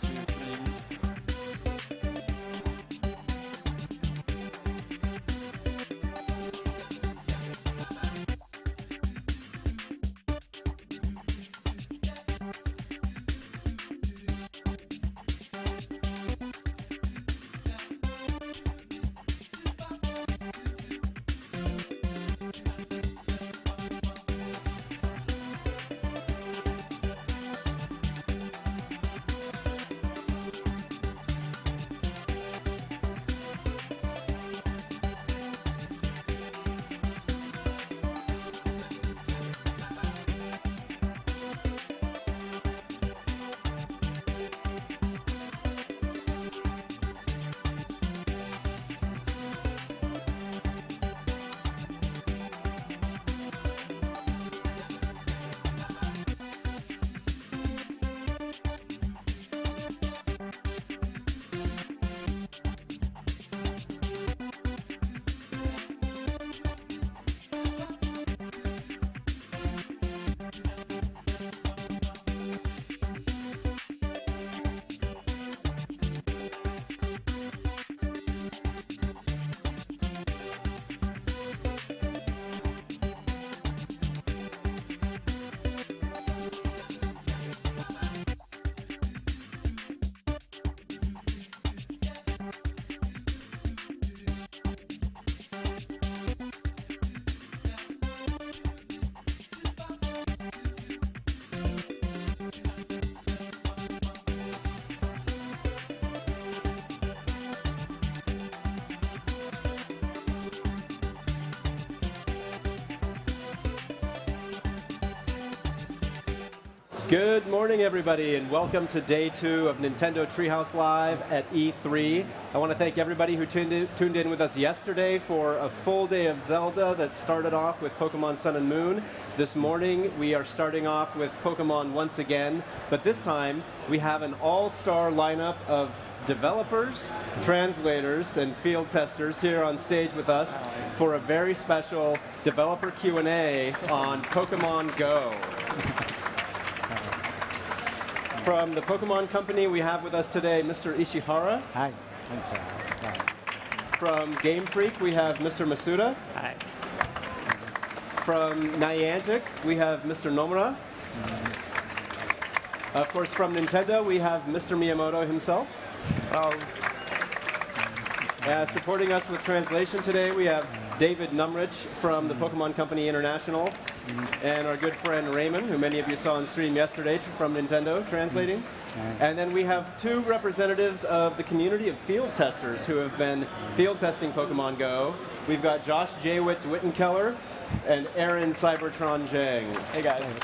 2, 3. Good morning, everybody, and welcome to day 2 of Nintendo Treehouse Live at E3. I want to thank everybody who tuned in with us yesterday for a full day of Zelda that started off with Pokemon Sun and Moon. This morning, we are starting off with Pokemon once again, but this time we have an all-star lineup of developers, translators, and field testers here on stage with us for a very special developer Q&A on Pokemon Go. From the Pokemon Company, we have with us today Mr. Ishihara. Hi. From Game Freak, we have Mr. Masuda. Hi. From Niantic, we have Mr. Nomura. Of course, from Nintendo, we have Mr. Miyamoto himself. Supporting us with translation today, we have David Numrich from the Pokemon Company International, and our good friend Raymond, who many of you saw on stream yesterday from Nintendo, translating. And then we have 2 representatives of the community of field testers who have been field testing Pokemon Go. We've got Josh Jaywitz Wittenkeller and Aaron Cybertron Jang. Hey guys.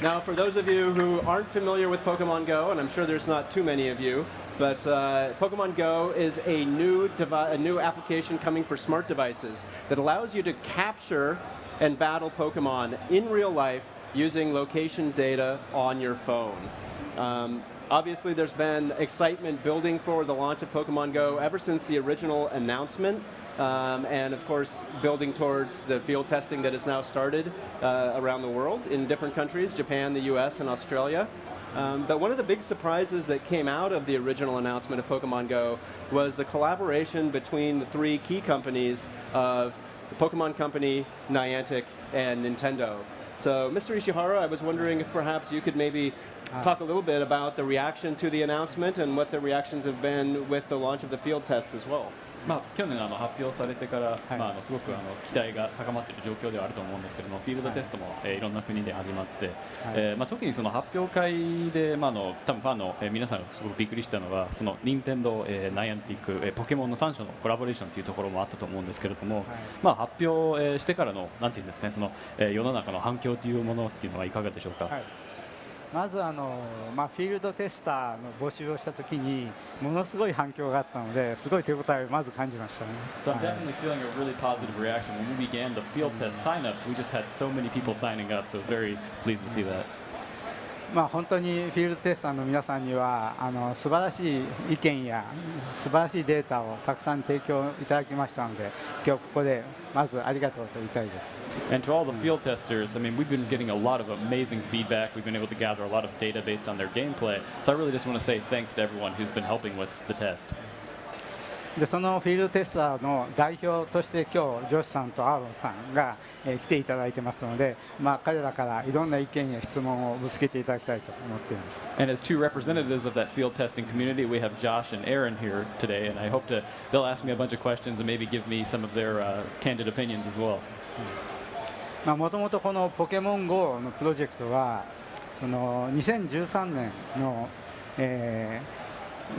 Now, for those of you who aren't familiar with Pokemon Go, and I'm sure there's not too many of you, but Pokemon Go is a new application coming for smart devices that allows you to capture and battle Pokemon in real life using location data on your phone. Obviously, there's been excitement building for the launch of Pokemon Go ever since the original announcement, and of course, building towards the field testing that has now started around the world in different countries, Japan, the US, and Australia. But one of the big surprises that came out of the original announcement of Pokemon Go was the collaboration between the 3 key companies of the Pokemon Company, Niantic, and Nintendo. So, Mr. Ishihara, I was wondering if perhaps you could maybe talk a little bit about the reaction to the announcement and what the reactions have been with the launch of the field tests as well. 去年発表されてから、すごく期待が高まっている状況ではあると思うんですけども、フィールドテストも、いろんな国で始まって、特にその発表会で、多分ファンの、皆さんがすごくびっくりしたのは、その任天堂、ナイアンティック、ポケモンの3社のコラボレーションというところもあったと思うんですけれども、発表、してからのなんていうんですかね、その、世の中の反響というものっていうのはいかがでしょうか。まずフィールドテスターの募集をしたときにものすごい反響があったのですごい手応えをまず感じましたね。So I'm definitely feeling a really positive reaction. When we began the field test signups, we just had so many people signing up, so I was very pleased to see that. まあ、本当にフィールドテスターの皆さんには素晴らしい意見や素晴らしいデータをたくさん提供いただきましたので、今日ここでまずありがとうと言いたいです。And to all the field testers, I mean, we've been getting a lot of amazing feedback. We've been able to gather a lot of data based on their gameplay. So I really just want to say thanks to everyone who's been helping with the test. でそのフィールドテスターの代表として今日ジョシさんとアーロンさんが、来ていただいてますので、まあ、彼らからいろんな意見や質問をぶつけていただきたいと思っています。And as two representatives of that field testing community, we have Josh and Aaron here today, and I hope they'll ask me a bunch of questions and maybe give me some of their candid opinions as well. もともとこのポケモン GO のプロジェクトはこの2013年の、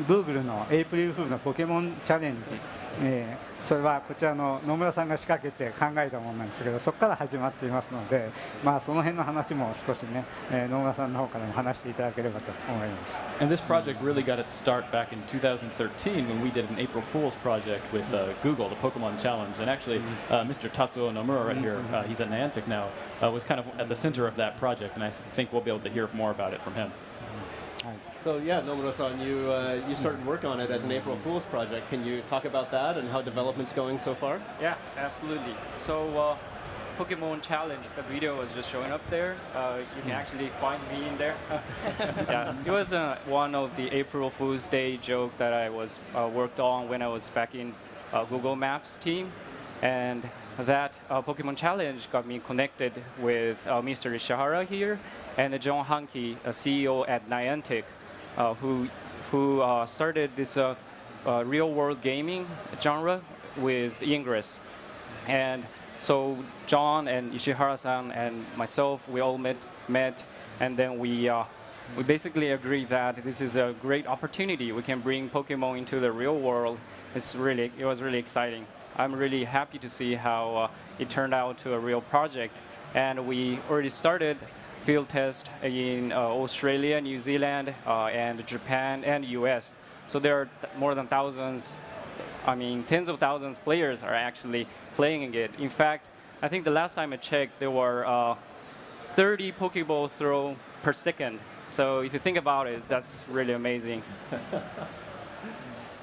Google のエイプリルフールのポケモンチャレンジ、それはこちらの野村さんが仕掛けて考えたものなんですけど、そこから始まっていますので、まあ、その辺の話も少しね、野村さんの方からも話していただければと思います。And this project really got its start back in 2013 when we did an April Fool's project with Google, the Pokemon Challenge. And actually, Mr. Tatsuo Nomura right here, he's at Niantic now, was kind of at the center of that project, and I think we'll be able to hear more about it from him. So yeah, Nomura-san, you started work on it as an April Fool's project. Can you talk about that and how development's going so far? Yeah, absolutely. So Pokemon Challenge, the video was just showing up there. You can actually find me in there. Yeah, it was one of the April Fool's Day joke that I was worked on when I was back in Google Maps team, and that Pokemon Challenge got me connected with Mr. Ishihara here and John Hanke, a CEO at Niantic, who started this real-world gaming genre with Ingress. And so John and Ishihara-san and myself, we all met, and then we basically agreed that this is a great opportunity. We can bring Pokemon into the real world. It was really exciting. I'm really happy to see how it turned out to a real project. And we already started field test in Australia, New Zealand, and Japan and US. So there are more than tens of thousands of players are actually playing it. In fact, I think the last time I checked, there were 30 Pokeball throw per second. So if you think about it, that's really amazing.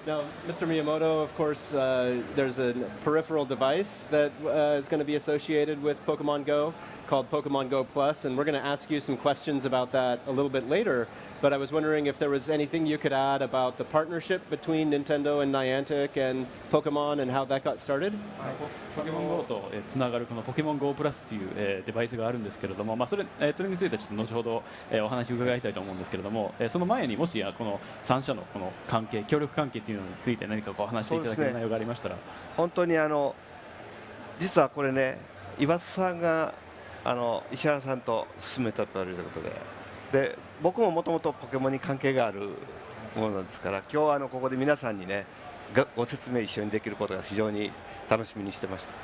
Now, Mr. Miyamoto, of course, there's a peripheral device that is going to be associated with Pokemon Go called Pokemon Go Plus, and we're going to ask you some questions about that a little bit later. But I was wondering if there was anything you could add about the partnership between Nintendo and Niantic and Pokemon and how that got started? ポケモン GO とつながるこのポケモン GO プラスというデバイスがあるんですけれども、それについてはちょっと後ほどお話を伺いたいと思うんですけれども、その前にもしこの3社のこの関係、協力関係というのについて何かこう話していただける内容がありましたら。本当に実はこれね、岩津さんが石原さんと進めたということで、僕ももともとポケモンに関係があるものですから、今日はここで皆さんにねご説明一緒にできることが非常に楽しみにしてました。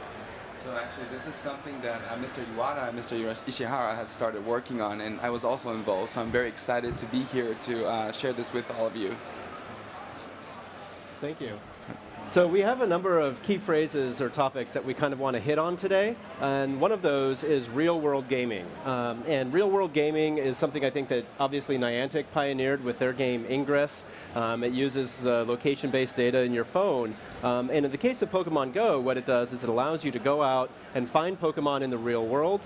So actually, this is something that Mr. Iwata and Mr. Ishihara had started working on, and I was also involved. So I'm very excited to be here to share this with all of you. Thank you. So we have a number of key phrases or topics that we kind of want to hit on today, and one of those is real-world gaming. And real-world gaming is something I think that obviously Niantic pioneered with their game Ingress. It uses the location-based data in your phone. And in the case of Pokemon Go, what it does is it allows you to go out and find Pokemon in the real world,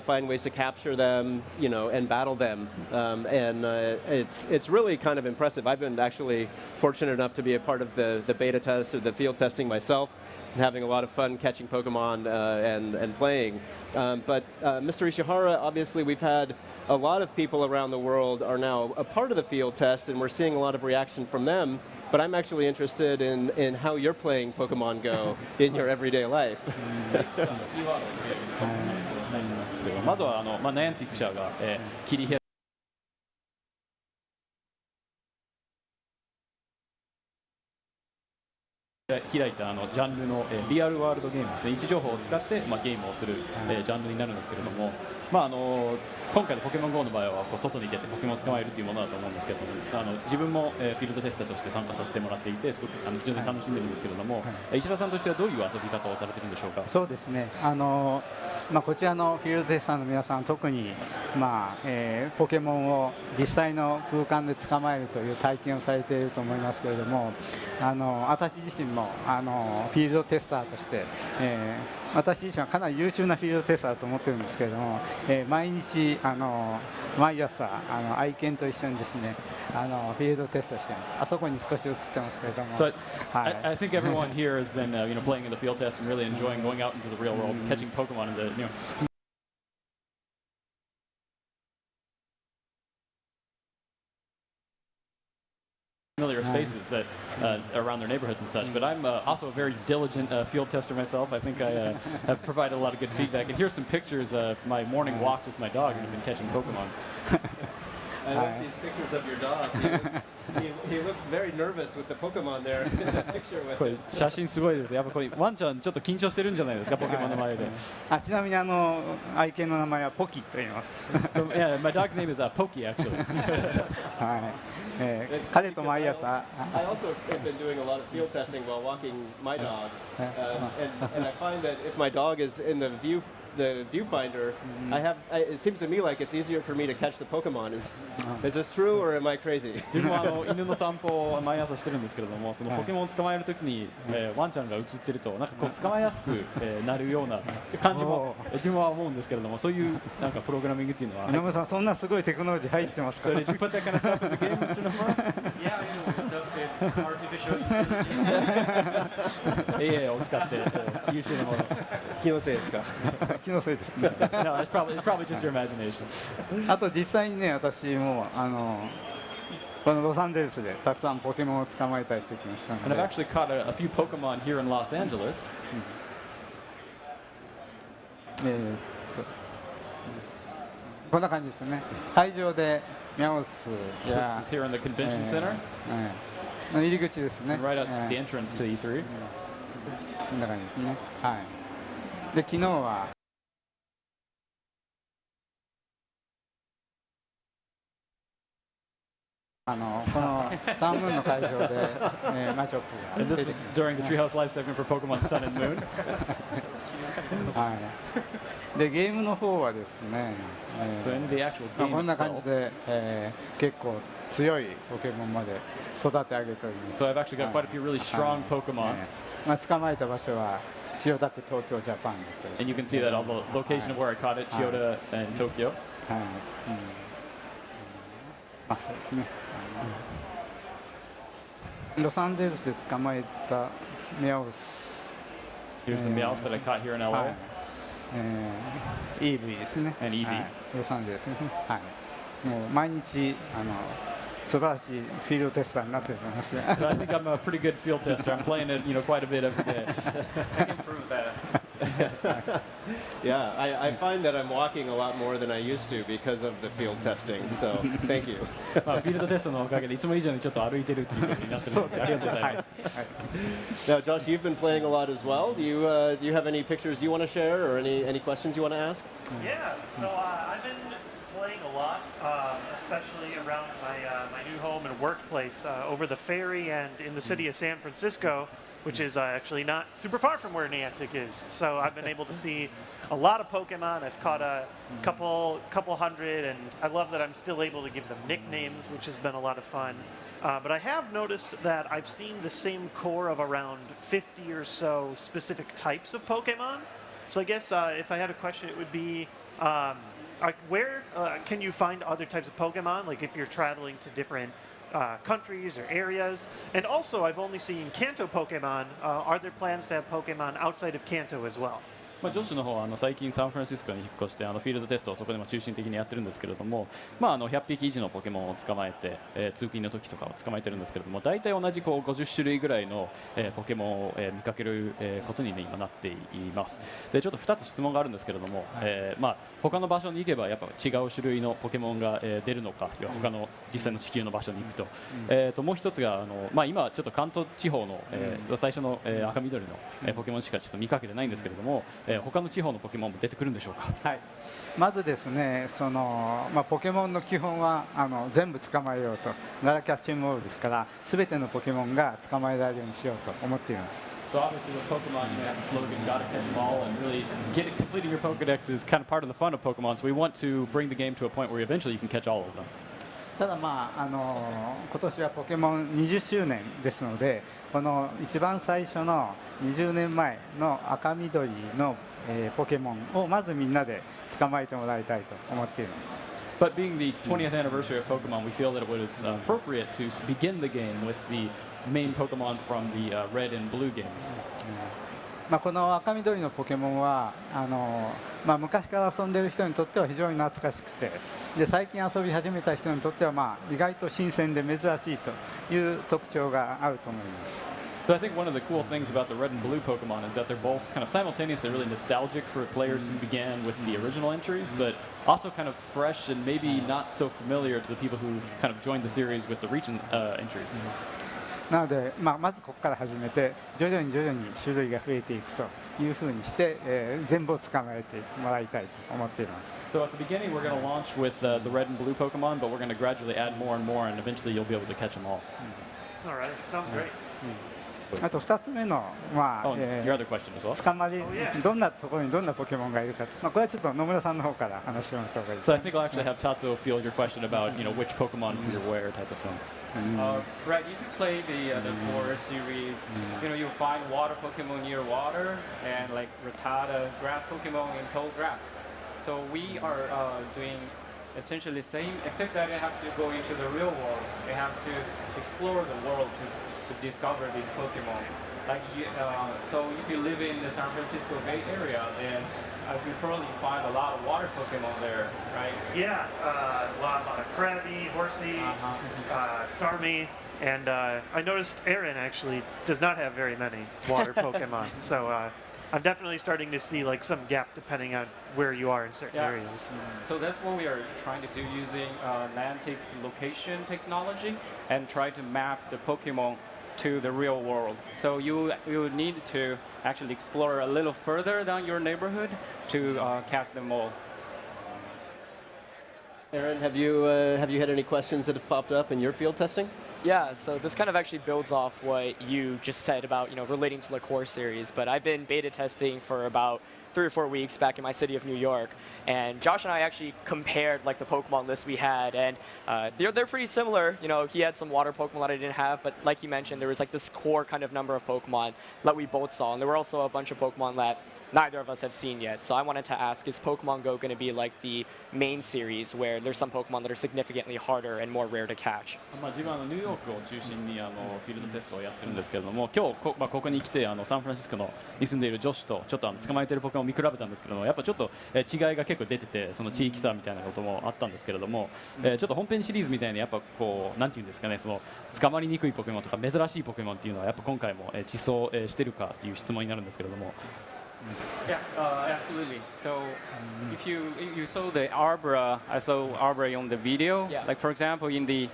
find ways to capture them, and battle them. It's really kind of impressive. I've been actually fortunate enough to be a part of the beta test or the field testing myself, and having a lot of fun catching Pokemon and playing. But Mr. Ishihara, obviously we've had a lot of people around the world are now a part of the field test, and we're seeing a lot of reaction from them. But I'm actually interested in how you're playing Pokemon Go in your everyday life. まずはナイアンティック社が切り開いたジャンルのリアルワールドゲームですね、位置情報を使ってゲームをするジャンルになるんですけれども、今回のポケモン GO の場合はこう外に出てポケモンを捕まえるというものだと思うんですけども、自分も、フィールドテスターとして参加させてもらっていてすごく非常に楽しんでるんですけれども、石田さんとしてはどういう遊び方をされてるんでしょうか。そうですね、こちらのフィールドテスターの皆さん特に、ポケモンを実際の空間で捕まえるという体験をされていると思いますけれども、私自身もフィールドテスターとして、私自身はかなり優秀なフィールドテスターだと思ってるんですけれども、毎日毎朝愛犬と一緒にですねフィールドテストしてるんです。あそこに少し映ってますけれども。So I think everyone here has been playing in the field test and really enjoying going out into the real world, catching Pokemon in the familiar spaces that around their neighborhoods and such. But I'm also a very diligent field tester myself. I think I have provided a lot of good feedback. And here's some pictures of my morning walks with my dog and have been catching Pokemon. I like these pictures of your dog. He looks very nervous with the Pokemon there in the picture with これ him. 写真すごいです。やっぱこれワンちゃんちょっと緊張してるんじゃないですか、ポケモンの前で。ちなみに愛犬の名前はポキと言います。So yeah, my dog's name is Pokey actually. はい、彼と毎朝。I also have been doing a lot of field testing while walking my dog, and I find that if my dog is in the viewfinder, it seems to me like it's easier for me to catch the Pokemon. Is this true or am I crazy? 自分も犬の散歩を毎朝してるんですけれども、そのポケモンを捕まえるときに、ワンちゃんが映ってるとなんかこう捕まえやすく、なるような感じも自分は思うんですけれども、そういうなんかプログラミングっていうのは。野村さん、そんなすごいテクノロジー入ってますか。So did you put that kind of stuff in the game, Mr. Nomura? Yeah, artificial intelligence. AI を使って優秀なもの。気のせいですか？気のせいですね。No, it's probably just your imagination. あと実際にね、私もこのロサンゼルスでたくさんポケモンを捕まえたりしてきましたの And I've で。 actually caught a few Pokemon here in Los Angeles. こんな感じですね。会場でミャオス This や is here in the convention center, 入り口ですね。 right at the entrance to E3. こんな感じですね。はい。で昨日はこのサンムーンの会場で、マチョップ And が this 出 was てきまし during the Treehouse Live segment for Pokemon Sun and Moon. た。はい。でゲームの方はですね、So in the actual こ game んな感 itself, じで、結構強いポケモンまで育て上げております。 so I've actually got quite a few really strong Pokemon, 捕まえた場所は千代田区東京ジャパンだったりし and you can see that on the location of where I caught it, Chiyoda and Tokyo. はい。そうですね。ロサンゼルスで捕まえたミャオス、Here's the Meowth that I caught here in は LA. い、EV ですね。 And EV. はい、ロサンゼルスね。はい。もう毎日素晴らしいフィールドテスターになってると思いますね。 So I think I'm a pretty good field tester. I'm playing it, quite a bit every day. I can prove that. Yeah, I find that I'm walking a lot more than I used to because of the field testing. So thank you. まあフィールドテストのおかげでいつも以上にちょっと歩いてるっていうことになってるので、ありがとうございます。Now, Josh, you've been playing a lot as well. Do you have any pictures you want to share or any questions you want to ask? Yeah, so I've been playing a lot, especially around my new home and workplace over the ferry and in the city of San Francisco, which is actually not super far from where Niantic is. So I've been able to see a lot of Pokemon. I've caught a couple hundred, and I love that I'm still able to give them nicknames, which has been a lot of fun. But I have noticed that I've seen the same core of around 50 or so specific types of Pokemon. So I guess if I had a question, it would be, where can you find other types of Pokemon? Like if you're traveling to different countries or areas. And also, I've only seen Kanto Pokemon. Are there plans to have Pokemon outside of Kanto as well? ジョッシュの方は最近サンフランシスコに引っ越してフィールドテストをそこでも中心的にやってるんですけれども、100匹以上のポケモンを捕まえて、通勤の時とかを捕まえてるんですけれども、大体同じ50種類ぐらいの、ポケモンを、見かける、ことに、今なっています。でちょっと2つ質問があるんですけれども、他の場所に行けばやっぱ違う種類のポケモンが、出るのか、他の実際の地球の場所に行くと、もう一つが今ちょっと関東地方の、最初の、赤緑の、ポケモンしかちょっと見かけてないんですけれども、他の地方のポケモンも出てくるんでしょうか。はい、まずですね、ポケモンの基本は全部捕まえようと、ガラキャッチングボールですから、すべてのポケモンが捕まえられるようにしようと思っています。So obviously with Pokemon, you have the slogan, gotta catch them all, and really completing your Pokedex is kind of part of the fun of Pokemon, so we want to bring the game to a point where eventually you can catch all of them. ただ今年はポケモン20周年ですので、この一番最初の20年前の赤緑の、ポケモンをまずみんなで捕まえてもらいたいと思っています。But being the 20th anniversary of Pokemon, we feel that it was appropriate to begin the game with the main Pokemon from the Red and Blue games. この赤緑のポケモンは昔から遊んでいる人にとっては非常に懐かしくて、で最近遊び始めた人にとっては意外と新鮮で珍しいという特徴があると思います。So I think one of the cool things about the Red and Blue Pokemon is that they're both kind of simultaneously really nostalgic for players who began with the original entries, but also kind of fresh and maybe not so familiar to the people who've kind of joined the series with the recent entries. なので、まずここから始めて徐々に種類が増えていくというふうにして、全部を捕まえてもらいたいと思っています。So at the beginning we're going to launch with the Red and Blue Pokemon, but we're going to gradually add more and more, and eventually you'll be able to catch them all. All right, sounds great. あと2つ目の、your other question as well. 捕まり、どんなところにどんなポケモンがいるか、これはちょっと野村さんの方から話してもらった方がいいです。So I think I'll actually have Tatsuo field your question about which Pokemon appear where type of thing. Right, if you play the core series, you'll find water Pokemon near water and like Rattata grass Pokemon in tall grass. So we are doing essentially the same, except that they have to go into the real world. They have to explore the world to discover these Pokemon. Like so if you live in the San Francisco Bay Area, then you probably find a lot of water Pokemon there, right? Yeah, a lot of Krabby, Horsey, Starmie, and I noticed Aaron actually does not have very many water Pokemon, so I'm definitely starting to see like some gap depending on where you are in certain areas. So that's what we are trying to do using Niantic's location technology and try to map the Pokemon to the real world. So you need to actually explore a little further than your neighborhood to catch them all. Aaron, have you had any questions that have popped up in your field testing? Yeah, so this kind of actually builds off what you just said about relating to the core series, but I've been beta testing for about 3 or 4 weeks back in my city of New York, and Josh and I actually compared like the Pokemon list we had, and they're pretty similar. He had some water Pokemon that I didn't have, but like you mentioned, there was like this core kind of number of Pokemon that we both saw, and there were also a bunch of Pokemon that neither of us have seen yet. So I wanted to ask, is Pokemon Go going to be like the main series where there's some Pokemon that are significantly harder and more rare to catch? 自分はニューヨークを中心にフィールドテストをやってるんですけれども、今日ここに来てサンフランシスコに住んでいる女子とちょっと捕まえているポケモンを見比べたんですけども、やっぱちょっと違いが結構出てて、その地域差みたいなこともあったんですけれども、ちょっと本編シリーズみたいにやっぱこうなんていうんですかね、その捕まりにくいポケモンとか珍しいポケモンっていうのはやっぱ今回も自走してるかっていう質問になるんですけれども。Yeah, absolutely. So if you saw the Arbra, I saw Arbra on the video. Yeah. Like for example, in the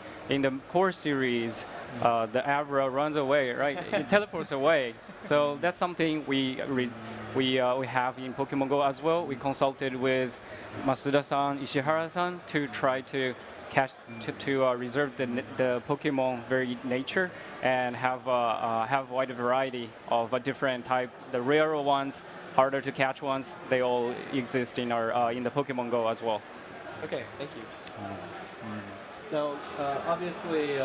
core series, the Arbra runs away, right? It teleports away. So that's something we have in Pokemon Go as well. We consulted with Masuda-san, Ishihara-san to try to catch to reserve the Pokemon very nature and have a wide variety of different type. The rare ones, harder to catch ones, they all exist in the Pokemon Go as well. Okay, thank you. Now, obviously,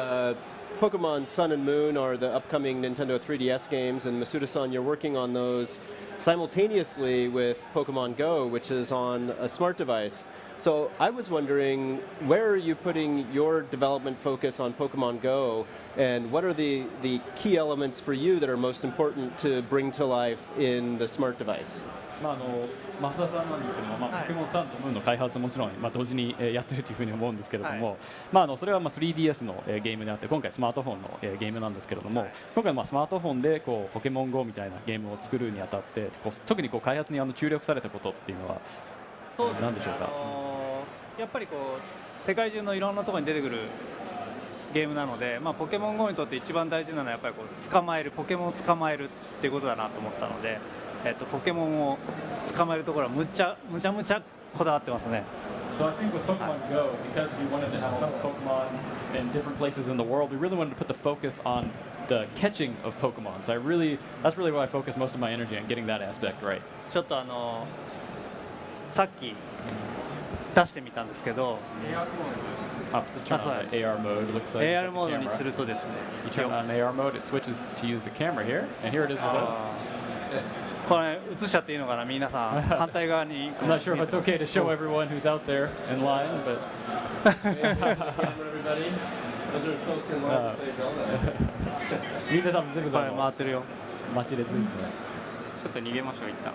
Pokemon Sun and Moon are the upcoming Nintendo 3DS games, and Masuda-san, you're working on those simultaneously with Pokemon Go, which is on a smart device. So I was wondering, where are you putting your development focus on Pokemon Go, and what are the key elements for you that are most important to bring to life in the smart device? 増田さんなんですけども、ポケモンサンとムーンの開発ももちろん、同時にやってるというふうに思うんですけれども、それは3DS のゲームであって、今回スマートフォンのゲームなんですけれども、今回スマートフォンでポケモン GO みたいなゲームを作るにあたって特に開発に注力されたことっていうのは何でしょうか？やっぱり世界中のいろんなところに出てくるゲームなので、ポケモン GO にとって一番大事なのはやっぱりポケモンを捕まえるっていうことだなと思ったので、ポケモンを捕まえるところはむちゃこだわってますね。So I think with Pokemon Go, because we wanted to have all those Pokemon in different places in the world, we really wanted to put the focus on the catching of Pokemon. So that's really why I focus most of my energy on getting that aspect right. ちょっとさっき出してみたんですけど、Just turn on the AR mode. It looks like AR モードにするとですね、 you turn on AR mode, it switches to use the camera here, and here it is with us. これ映しちゃっていいのかな、皆さん反対側に。I'm not sure if it's okay to show everyone who's out there in line, but Those are folks in line to play Zelda. みんな多分全部これ回ってるよ。待ち列ですね。ちょっと逃げましょう一旦。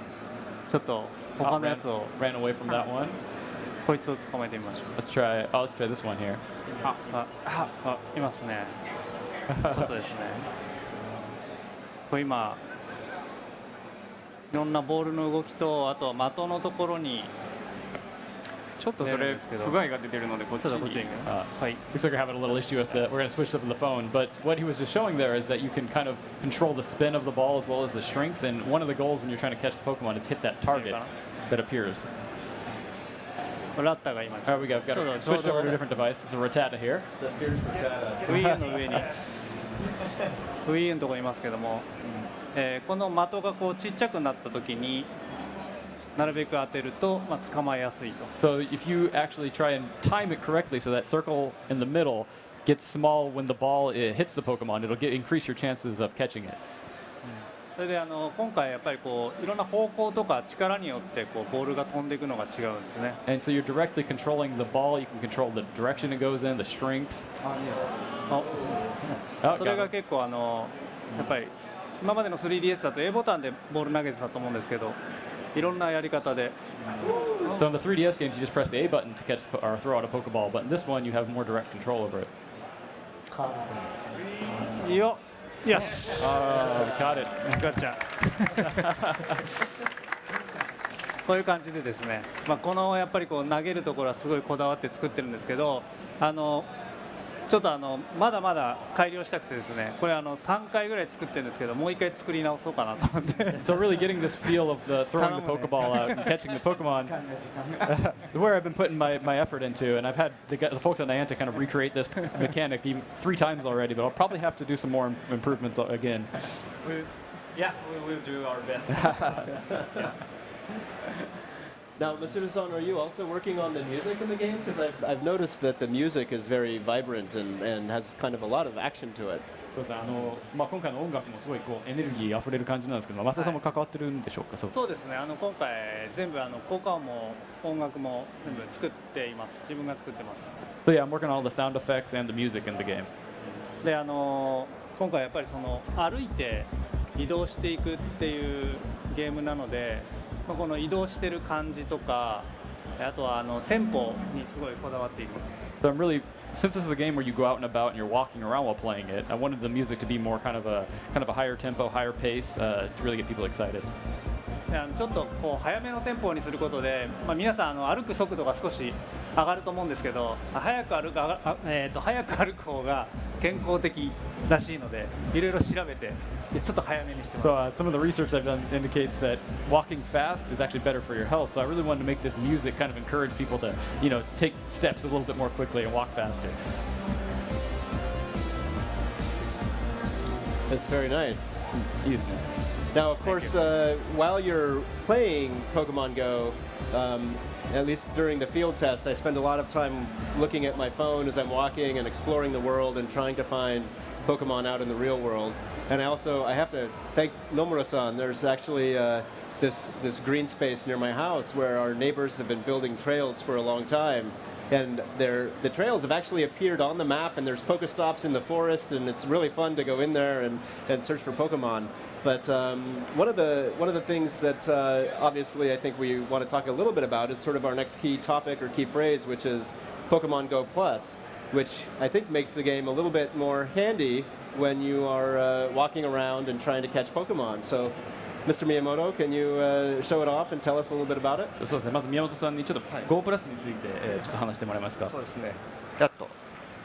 ちょっと他のやつを ran away from that one. こいつを捕まえてみましょう。 Let's try this one here. いますね。ちょっとですね。これ今いろんなボールの動きと、あとは的のところにちょっとそれ不具合が出てるのでこっちに。はい。 Looks like we're having a little issue with we're going to switch up to the phone, but what he was just showing there is that you can kind of control the spin of the ball as well as the strength, and one of the goals when you're trying to catch the Pokemon is hit that target that appears. ラッタが今 All right, we got switched over to a different device. It's a Rattata here. Wii U の上にWii U のところにいますけども、この的がこうちっちゃくなった時になるべく当てると、捕まえやすいと。 So if you actually try and time it correctly, so that circle in the middle gets small when the ball hits the Pokemon, it'll increase your chances of catching it. それで今回やっぱりこういろんな方向とか力によってこうボールが飛んでいくのが違うんですね。 And so you're directly controlling the ball. You can control the direction it goes in, the strength. それが結構やっぱり今までの 3DS だと A ボタンでボール投げてたと思うんですけど、いろんなやり方で。 So in the 3DS games, you just press the A button to catch or throw out a Pokeball, but in this one, you have more direct control over it. いいよ。よし。Got it. ガッチャ。こういう感じでですね、このやっぱりこう投げるところはすごいこだわって作ってるんですけど、ちょっとまだまだ改良したくてですね、これ3回ぐらい作ってるんですけど、もう1回作り直そうかなと思って。 So really getting this feel of the throwing the Pokeball out and catching the Pokemon, where I've been putting my effort into, and I've had the folks at Niantic kind of recreate this mechanic even 3 times already, but I'll probably have to do some more improvements again. Yeah, we will do our best. Now, Masuda-san, are you also working on the music in the game? Because I've noticed that the music is very vibrant and has kind of a lot of action to it. そうですね、今回の音楽もすごいこうエネルギーあふれる感じなんですけど、増田さんも関わってるんでしょうか。そうですね、今回全部効果音も音楽も全部作っています。自分が作ってます。 So yeah, I'm working on all the sound effects and the music in the game. で今回やっぱり歩いて移動していくっていうゲームなので、この移動してる感じとか、あとはテンポにすごいこだわっています。 So I'm really, since this is a game where you go out and about and you're walking around while playing it, I wanted the music to be more kind of a higher tempo, higher pace to really get people excited. ちょっとこう早めのテンポにすることで、皆さん歩く速度が少し上がると思うんですけど、早く歩く方が健康的らしいので、いろいろ調べてちょっと早めにしてます。 So some of the research I've done indicates that walking fast is actually better for your health. So I really wanted to make this music kind of encourage people to, take steps a little bit more quickly and walk faster. It's very nice. いいですね。 Now, of course, while you're playing Pokemon Go, at least during the field test, I spend a lot of time looking at my phone as I'm walking and exploring the world and trying to find Pokemon out in the real world. And I have to thank Nomura-san. There's actually this green space near my house where our neighbors have been building trails for a long time. And the trails have actually appeared on the map, and there's Pokestops in the forest, and it's really fun to go in there and search for Pokemon. But one of the things that obviously I think we want to talk a little bit about is sort of our next key topic or key phrase, which is Pokemon Go Plus, which I think makes the game a little bit more handy when you are walking around and trying to catch Pokemon. So, Mr. Miyamoto, can you show it off and tell us a little bit about it? そうですね。まず宮本さんにちょっと Go プラスについてちょっと話してもらえますか。そうですね。やっと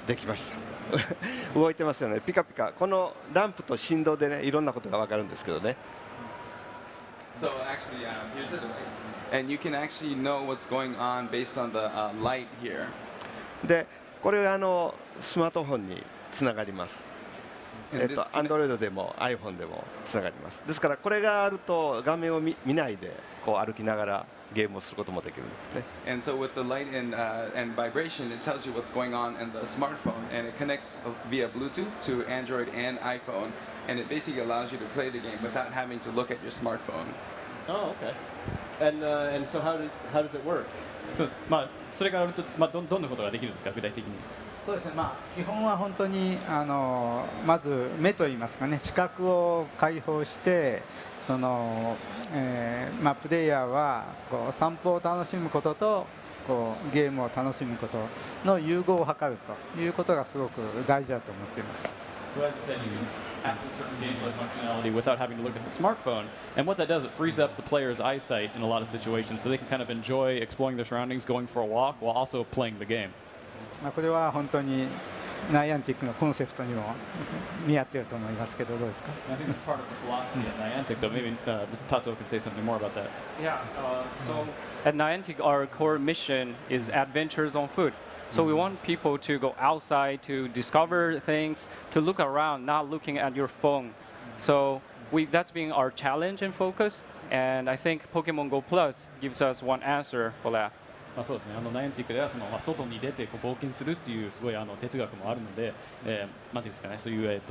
できました。動いてますよね。ピカピカ。このランプと振動でね、いろんなことがわかるんですけどね。So actually, here's the device, and you can actually know what's going on based on the light here. でこれスマートフォンにつながります。Android でも iPhone でもつながります。ですからこれがあると画面を見ないでこう歩きながらゲームをすることもできるんですね。And so with the light and vibration, it tells you what's going on in the smartphone, and it connects via Bluetooth to Android and iPhone, and it basically allows you to play the game without having to look at your smartphone. Oh, okay. And so how does it work? まあそれがあるとどんなことができるんですか具体的に。そうですね、基本は本当にまず目といいますかね、視覚を開放してプレイヤーはこう散歩を楽しむこととこうゲームを楽しむことの融合を図るということがすごく大事だと思っています。So as I said, you can access certain gameplay functionality without having to look at the smartphone. And what that does, it frees up the player's eyesight in a lot of situations, so they can kind of enjoy exploring their surroundings, going for a walk, while also playing the game. これは本当にナイアンティックのコンセプトにも見合っていると思いますけど、どうですか？ I think that's part of the philosophy at Niantic, though. Maybe Tatsuo could say something more about that. Yeah, so at Niantic, our core mission is adventures on foot. So we want people to go outside to discover things, to look around, not looking at your phone. So that's been our challenge and focus. And I think Pokemon Go Plus gives us one answer for that. そうですね。ナイアンティックでは外に出て冒険するっていうすごい哲学もあるので、なんていうんですかね、そういう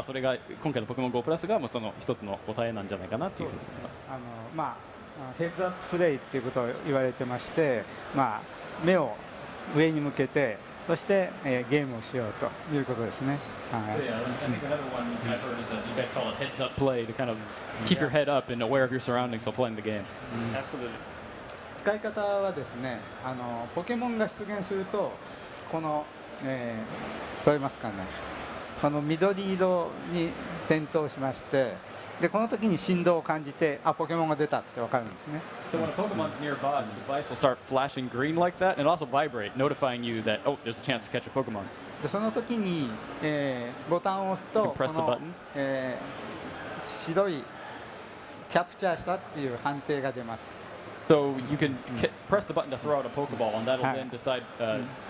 それが今回のポケモン GO プラスがその一つの答えなんじゃないかなっていうふうに思います。ヘッズアッププレイっていうことを言われてまして、目を上に向けて、そしてゲームをしようということですね。I think another one I've heard is that you guys call it heads up play to kind of keep your head up and aware of your surroundings while playing the game. Absolutely. 使い方はですね、ポケモンが出現するとこの、取れますかね、この緑色に点灯しまして、でこの時に振動を感じて、ポケモンが出たって分かるんですね。So when a Pokemon's nearby, the device will start flashing green like that, and it'll also vibrate, notifying you that there's a chance to catch a Pokemon. でその時に、ボタンを押すとこの、白いキャプチャーしたっていう判定が出ます。So you can press the button to throw out a Pokeball, and that'll then decide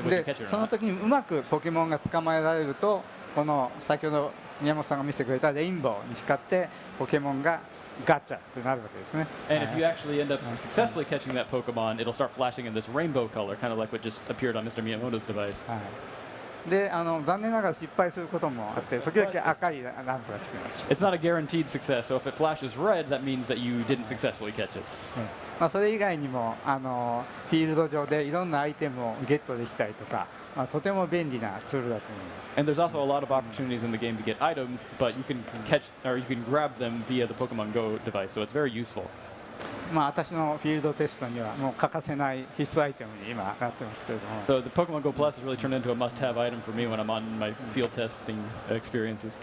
if you catch it or not. その時にうまくポケモンが捕まえられると、この先ほど宮本さんが見せてくれたレインボーに光ってポケモンがガチャってなるわけですね。And if you actually end up successfully catching that Pokemon, it'll start flashing in this rainbow color, kind of like what just appeared on Mr. Miyamoto's device. で残念ながら失敗することもあって、時々赤いランプがつきます。It's not a guaranteed success, so if it flashes red, that means that you didn't successfully catch it. それ以外にもフィールド上でいろんなアイテムをゲットできたりとか、とても便利なツールだと思います。And there's also a lot of opportunities in the game to get items, but you can catch or you can grab them via the Pokemon Go device, so it's very useful. 私のフィールドテストにはもう欠かせない必須アイテムに今なってますけれども。So the Pokemon Go Plus has really turned into a must-have item for me when I'm on my field testing experiences.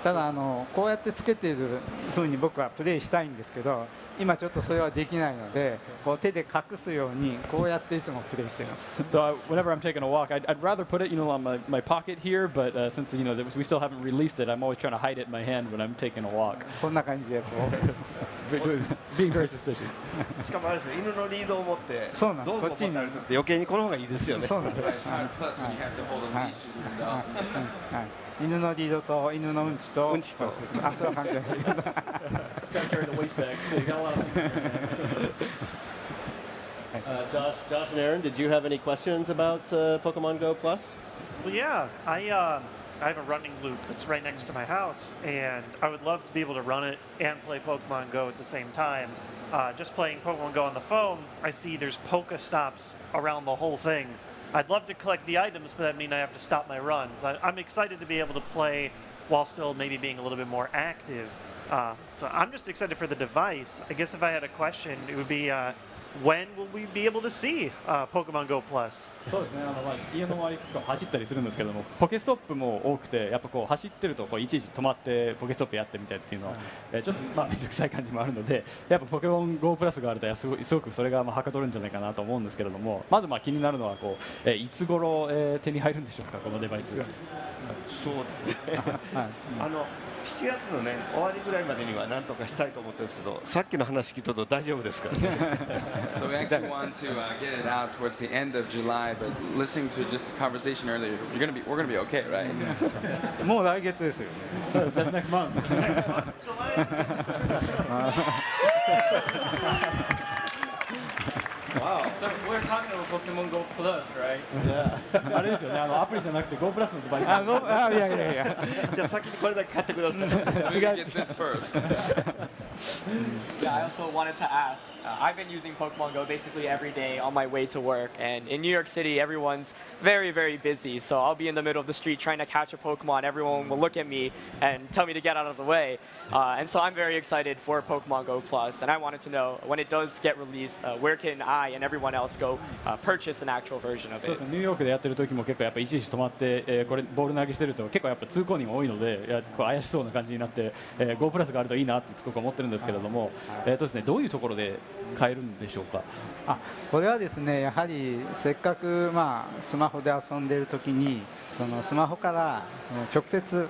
ただこうやってつけているふうに僕はプレイしたいんですけど、今ちょっとそれはできないので、こう手で隠すようにこうやっていつもプレイしています。So whenever I'm taking a walk, I'd rather put it, on my pocket here, but since we still haven't released it, I'm always trying to hide it in my hand when I'm taking a walk. こんな感じでこうbeing very suspicious. しかもあれですよ、犬のリードを持ってそうなんです。どうこっちになると余計にこの方がいいですよね。そうなんです。犬のリードと犬のうんちと、それは関係ない。Gotta carry the waste bags too. Got a lot of things. Josh and Aaron, did you have any questions about Pokemon Go Plus? Well, yeah, I have a running loop that's right next to my house, and I would love to be able to run it and play Pokemon Go at the same time. Just playing Pokemon Go on the phone, I see there's Pokestops around the whole thing. I'd love to collect the items, but that means I have to stop my runs. I'm excited to be able to play while still maybe being a little bit more active. So I'm just excited for the device. I guess if I had a question, it would be when will we be able to see Pokemon Go Plus? そうですね。家の周り結構走ったりするんですけども、ポケストップも多くて、やっぱ走ってるといちいち止まってポケストップやってみたいっていうのは、ちょっと面倒くさい感じもあるので、やっぱポケモン GO プラスがあるとすごくそれがはかどるんじゃないかなと思うんですけれども、まず気になるのはいつ頃手に入るんでしょうか、このデバイス。そうですね。7月のね終わりぐらいまでにはなんとかしたいと思ってるんですけど、さっきの話聞いたと大丈夫ですか？ So we actually want to get it out towards the end of July, but listening to just the conversation earlier, we're gonna be okay, right? もう来月ですよ。That's next month. Wow. So we're talking about Pokemon Go Plus, right? あれですよね、アプリじゃなくて Go プラスのデバイス。いやいやいや。じゃあ先にこれだけ買ってください。 So we can get this first. Yeah, I also wanted to ask. I've been using Pokemon Go basically every day on my way to work, and in New York City, everyone's very, very busy. So I'll be in the middle of the street trying to catch a Pokemon. Everyone will look at me and tell me to get out of the way. And so I'm very excited for Pokemon Go Plus, and I wanted to know when it does get released, where can I and everyone else go purchase an actual version of そうで it? すね、ニューヨークでやってる時も結構やっぱ一時止まって、これボール投げしてると結構やっぱ通行人も多いので、いやこう怪しそうな感じになって、Go プラスがあるといいなってすごく思ってるんですけれども、ですね、どういうところで買えるんでしょうか。これはですね、やはりせっかく、スマホで遊んでいるときにそのスマホから直接、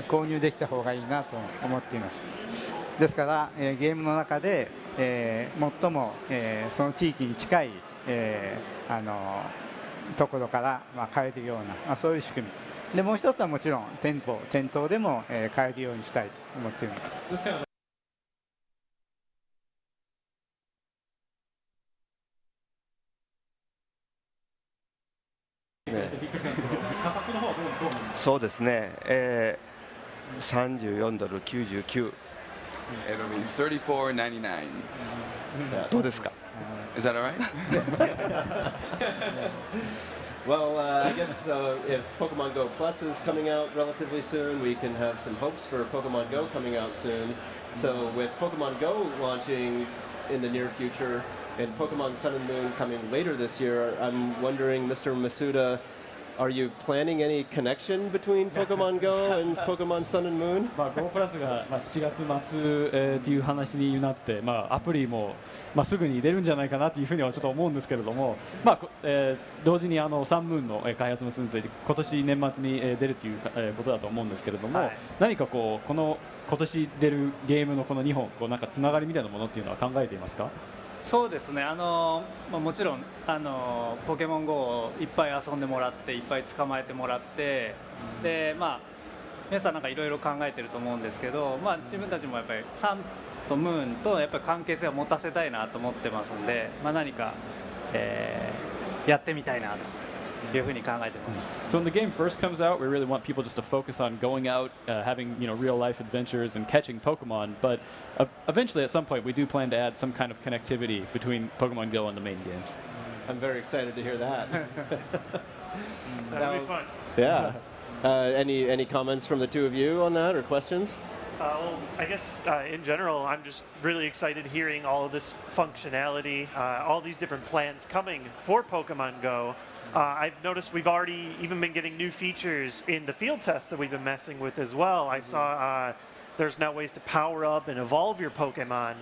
購入できた方がいいなと思っています。ですから、ゲームの中で、最も、その地域に近い、ところから、買えるような、そういう仕組みで、もう一つはもちろん店頭でも、買えるようにしたいと思っています。そうですね、34ドル99。 It'll be $34.99. どうですか？ Is that all right? Well, I guess if Pokemon Go Plus is coming out relatively soon, we can have some hopes for Pokemon Go coming out soon. So with Pokemon Go launching in the near future and Pokemon Sun and Moon coming later this year, I'm wondering, Mr. Masuda, are you planning any connection between Pokemon Go and Pokemon Sun and Moon? Go プラスが7月末っていう話になって、アプリもすぐに出るんじゃないかなというふうにはちょっと思うんですけれども、同時にサンムーンの開発も進んで今年年末に出るということだと思うんですけれども、何かこの今年出るゲームのこの2本なんかつながりみたいなものっていうのは考えていますか？そうですね、もちろんポケモン GO をいっぱい遊んでもらっていっぱい捕まえてもらって、で皆さんなんかいろいろ考えてると思うんですけど、自分たちもやっぱりサンとムーンとやっぱり関係性を持たせたいなと思ってますんで、何か、やってみたいなというふうに考えてます。So when the game first comes out, we really want people just to focus on going out, having real life adventures and catching Pokemon. But eventually, at some point, we do plan to add some kind of connectivity between Pokemon Go and the main games. I'm very excited to hear that. That'll be fun. Yeah. Any comments from the two of you on that or questions? Well, I guess in general, I'm just really excited hearing all of this functionality, all these different plans coming for Pokemon Go. I've noticed we've already even been getting new features in the field test that we've been messing with as well. I saw there's now ways to power up and evolve your Pokemon.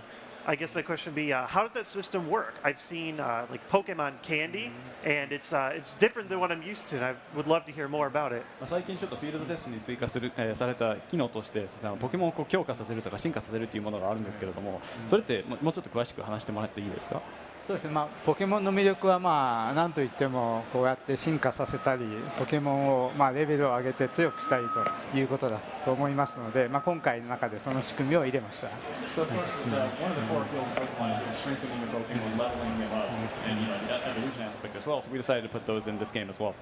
I guess my question would be, how does that system work? I've seen like Pokemon Candy, and it's different than what I'm used to, and I would love to hear more about it. 最近ちょっとフィールドテストに追加された機能としてポケモンを強化させるとか進化させるというものがあるんですけれども、それってもうちょっと詳しく話してもらっていいですか？そうですね、ポケモンの魅力は何といってもこうやって進化させたりポケモンをレベルを上げて強くしたりということだと思いますので、今回の中でその仕組みを入れました。So of course, one of the core appeals of Pokemon is strengthening your Pokemon, leveling them up, and that evolution aspect as well. So we decided to put those in this game as well.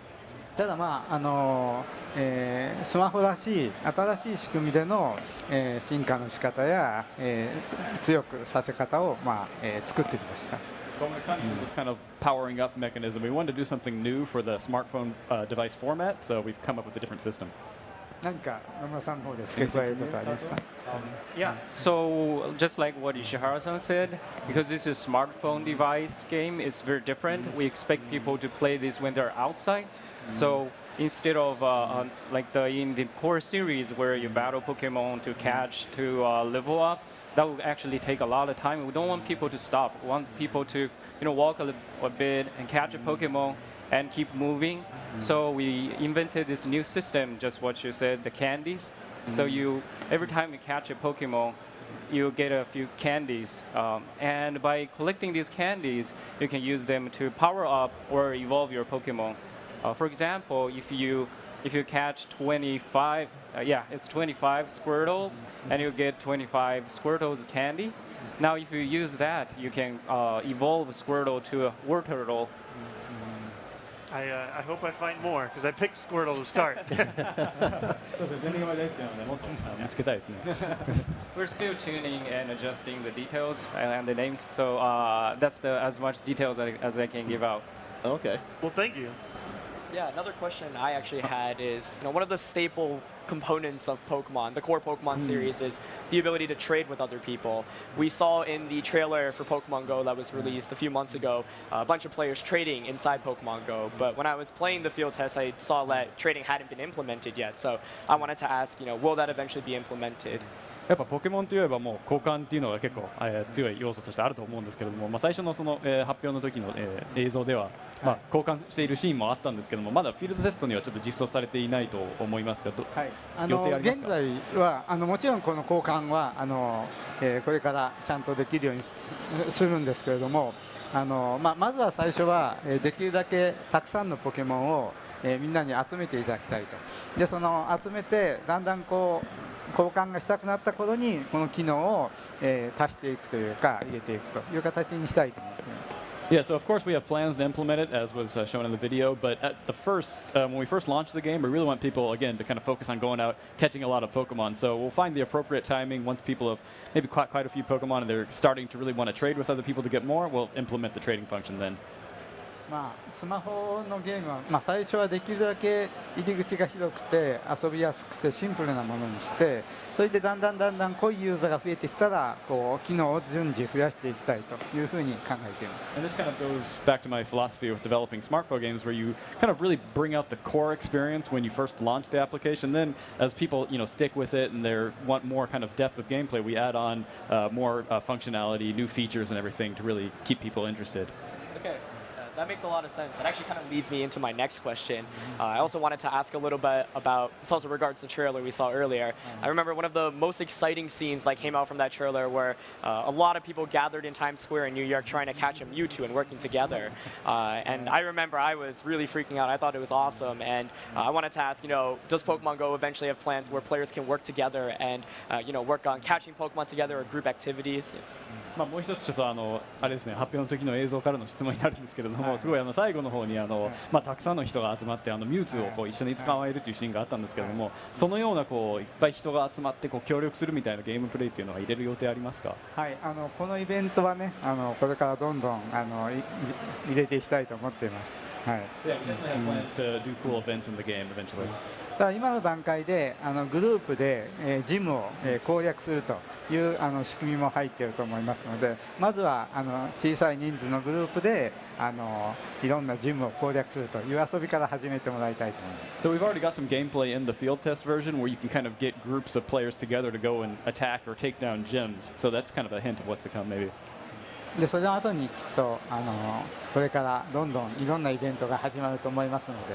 ただスマホらしい新しい仕組みでの、進化の仕方や、強くさせ方を、作ってみました。But when it comes to this kind of powering up mechanism, we wanted to do something new for the smartphone device format, so we've come up with a different system. 何か野村さんの方で付け加えることはありますか？ Yeah, so just like what Ishihara-san said, because this is a smartphone device game, it's very different. We expect people to play this when they're outside. So instead of like in the core series where you battle Pokemon to catch, to level up, that will actually take a lot of time. We don't want people to stop. We want people to walk a bit and catch a Pokemon and keep moving. So we invented this new system, just what you said, the candies. So you every time you catch a Pokemon, you get a few candies, and by collecting these candies, you can use them to power up or evolve your Pokemon. For example, if you catch 25, it's 25 Squirtle, and you get 25 Squirtle's candy. Now, if you use that, you can evolve Squirtle to a Wartortle. I hope I find more because I picked Squirtle to start. そうですね、全然大好きなので、もっと見つけたいですね。We're still tuning and adjusting the details and the names, so that's as much details as I can give out. Okay. Well, thank you. Yeah, another question I actually had is, one of the staple components of Pokemon, the core Pokemon series, is the ability to trade with other people. We saw in the trailer for Pokemon Go that was released a few months ago, a bunch of players trading inside Pokemon Go. But when I was playing the field test, I saw that trading hadn't been implemented yet. So I wanted to ask, will that eventually be implemented? やっぱポケモンといえばもう交換っていうのが結構、強い要素としてあると思うんですけれども、最初のその、発表の時の、映像では、交換しているシーンもあったんですけども、まだフィールドテストにはちょっと実装されていないと思いますが、予定ありますか？現在はもちろんこの交換はこれからちゃんとできるようにするんですけれども、まずは最初はできるだけたくさんのポケモンをみんなに集めていただきたいと。でその集めてだんだんこう交換がしたくなった頃にこの機能を、足していくというか入れていくという形にしたいと思っています。Yeah, so of course we have plans to implement it as was shown in the video, but at the when we first launched the game, we really want people again to kind of focus on going out, catching a lot of Pokemon. So we'll find the appropriate timing once people have maybe caught quite a few Pokemon and they're starting to really want to trade with other people to get more, we'll implement the trading function then. スマホのゲームは、最初はできるだけ入り口が広くて遊びやすくてシンプルなものにして、それでだんだん濃いユーザーが増えてきたらこう機能を順次増やしていきたいというふうに考えています。And this kind of goes back to my philosophy with developing smartphone games, where you kind of really bring out the core experience when you first launch the application. Then, as people stick with it and they want more kind of depth of gameplay, we add on more functionality, new features, and everything to really keep people interested. Okay. That makes a lot of sense. It actually kind of leads me into my next question. I also wanted to ask a little bit about, it's also regards to the trailer we saw earlier. I remember one of the most exciting scenes that came out from that trailer where a lot of people gathered in Times Square in New York trying to catch a Mewtwo and working together. And I remember I was really freaking out. I thought it was awesome. And I wanted to ask, does Pokemon Go eventually have plans where players can work together and, work on catching Pokemon together or group activities? もう一つちょっとあれですね、発表の時の映像からの質問になるんですけれども、すごい最後の方にたくさんの人が集まってミュウツーをこう一緒に捕まえるというシーンがあったんですけれども、そのようなこういっぱい人が集まってこう協力するみたいなゲームプレイっていうのは入れる予定ありますか？はい、このイベントはね、これからどんどん入れていきたいと思っています。はい。Yeah, we definitely have plans to do cool events in the game eventually. ただ今の段階でグループで、ジムを、攻略するという仕組みも入っていると思いますので、まずは小さい人数のグループでいろんなジムを攻略するという遊びから始めてもらいたいと思います。So we've already got some gameplay in the field test version where you can kind of get groups of players together to go and attack or take down gyms. So that's kind of a hint of what's to come maybe. でそれの後にきっとこれからどんどんいろんなイベントが始まると思いますので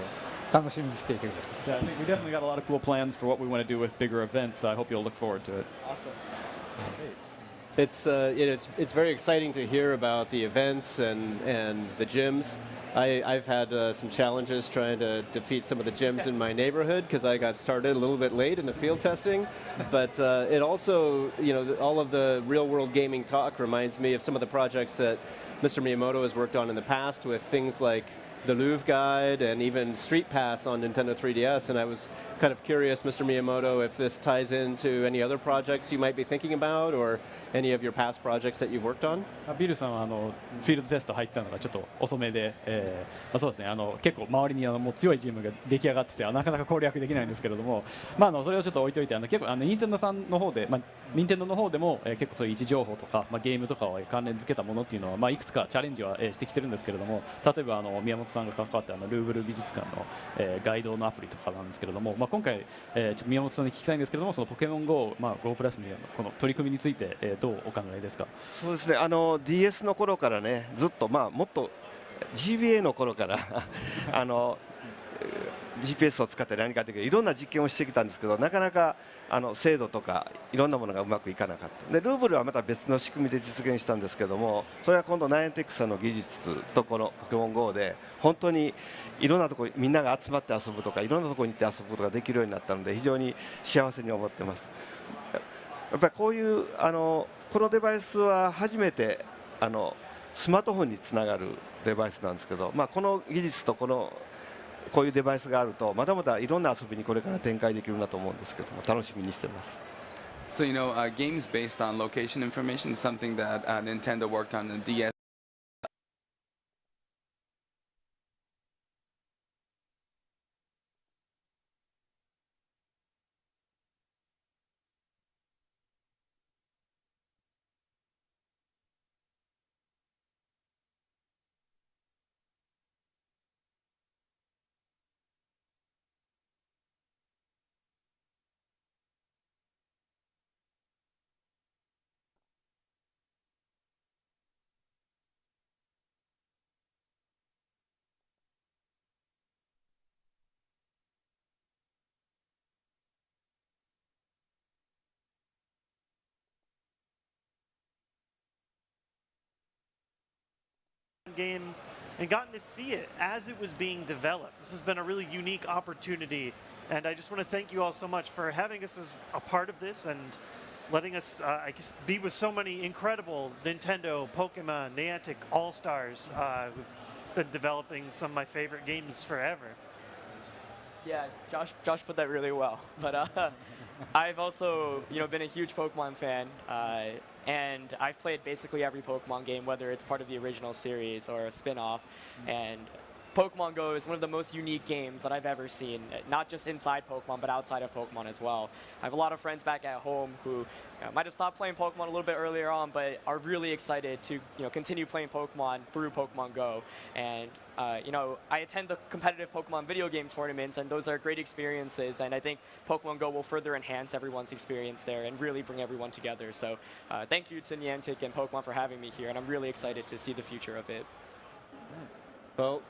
楽しみにしていてください。Yeah, I think we definitely got a lot of cool plans for what we want to do with bigger events. So I hope you'll look forward to it. Awesome. It's very exciting to hear about the events and the gyms. I've had some challenges trying to defeat some of the gyms in my neighborhood because I got started a little bit late in the field testing. But it also, all of the real-world gaming talk reminds me of some of the projects that Mr. Miyamoto has worked on in the past with things like the Louvre Guide and even Street Pass on Nintendo 3DS. And I was kind of curious, Mr. Miyamoto, if this ties into any other projects you might be thinking about or any of your past projects that you've worked on? ビルさんはフィールドテスト入ったのがちょっと遅めで、そうですね、結構周りにもう強いチームが出来上がっててなかなか攻略できないんですけれども、それをちょっと置いといて結構NINTENOさんの方で、NINTENOの方でも、結構そういう位置情報とか、ゲームとかを関連付けたものっていうのは、いくつかチャレンジは、してきてるんですけれども、例えば宮本さんが関わったルーブル美術館の、ガイドのアプリとかなんですけれども、今回、ちょっと宮本さんに聞きたいんですけれども、そのポケモン GO、GO プラスにこの取り組みについて、どうお考えですか？そうですね、DS の頃からねずっともっと GBA の頃から GPS を使って何かできるいろんな実験をしてきたんですけどなかなか精度とかいろんなものがうまくいかなかったでルーブルはまた別の仕組みで実現したんですけどもそれは今度ナインテックさんの技術とこのポケモン GO で本当にいろんなところみんなが集まって遊ぶとかいろんなところに行って遊ぶことができるようになったので非常に幸せに思ってますやっぱりこういうこのデバイスは初めてスマートフォンにつながるデバイスなんですけど、この技術とこういうデバイスがあるとまだまだいろんな遊びにこれから展開できるなと思うんですけども楽しみにしてます。So games based on location information is something that Nintendo worked on in the DS. Game and gotten to see it as it was being developed. This has been a really unique opportunity, and I just want to thank you all so much for having us as a part of this and letting us be with so many incredible Nintendo, Pokemon, Niantic All-Stars who've been developing some of my favorite games forever. Yeah, Josh put that really well. But I've also been a huge Pokemon fan, and I've played basically every Pokemon game, whether it's part of the original series or a spin-off. And Pokemon Go is one of the most unique games that I've ever seen, not just inside Pokemon, but outside of Pokemon as well. I have a lot of friends back at home who might have stopped playing Pokemon a little bit earlier on, but are really excited to continue playing Pokemon through Pokemon Go. And I attend the competitive Pokemon video game tournaments, and those are great experiences. And I think Pokemon Go will further enhance everyone's experience there and really bring everyone together. So thank you to Niantic and Pokemon for having me here, and I'm really excited to see the future of it. Well,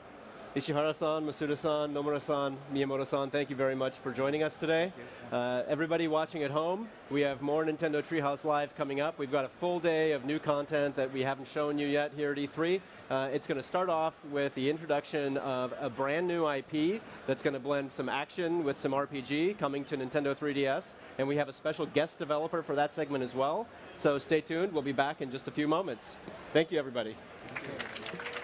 Ishihara-san, Masuda-san, Nomura-san, Miyamoto-san, thank you very much for joining us today. Everybody watching at home, we have more Nintendo Treehouse Live coming up. We've got a full day of new content that we haven't shown you yet here at E3. It's going to start off with the introduction of a brand new IP that's going to blend some action with some RPG coming to Nintendo 3DS. And we have a special guest developer for that segment as well. So stay tuned. We'll be back in just a few moments. Thank you, everybody. Thank you.